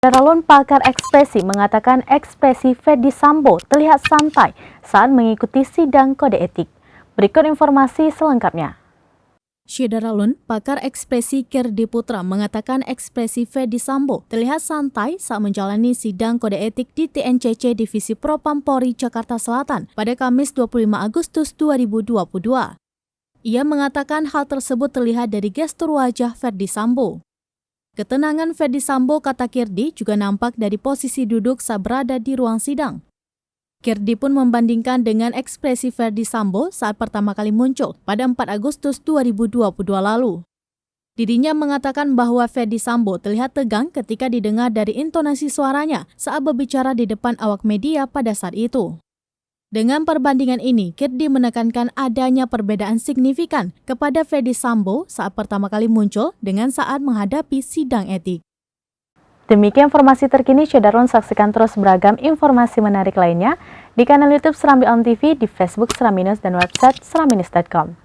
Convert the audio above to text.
Daralun pakar ekspresi mengatakan ekspresi Ferdy Sambo terlihat santai saat mengikuti sidang kode etik. Berikut informasi selengkapnya. Syederalun, pakar ekspresi Kirdi Putra mengatakan ekspresi Ferdy Sambo terlihat santai saat menjalani sidang kode etik di TNCC Divisi Propam Polri Jakarta Selatan pada Kamis 25 Agustus 2022. Ia mengatakan hal tersebut terlihat dari gestur wajah Ferdy Sambo. Ketenangan Ferdy Sambo, kata Kirdi, juga nampak dari posisi duduk saat berada di ruang sidang. Kirdi pun membandingkan dengan ekspresi Ferdy Sambo saat pertama kali muncul pada 4 Agustus 2022 lalu. Dirinya mengatakan bahwa Ferdy Sambo terlihat tegang ketika didengar dari intonasi suaranya saat berbicara di depan awak media pada saat itu. Dengan perbandingan ini, Kirdi menekankan adanya perbedaan signifikan kepada Ferdy Sambo saat pertama kali muncul dengan saat menghadapi sidang etik. Demikian informasi terkini, Syederalun, saksikan terus beragam informasi menarik lainnya di kanal YouTube Serambi On TV, di Facebook Serambi News, dan website serambinews.com.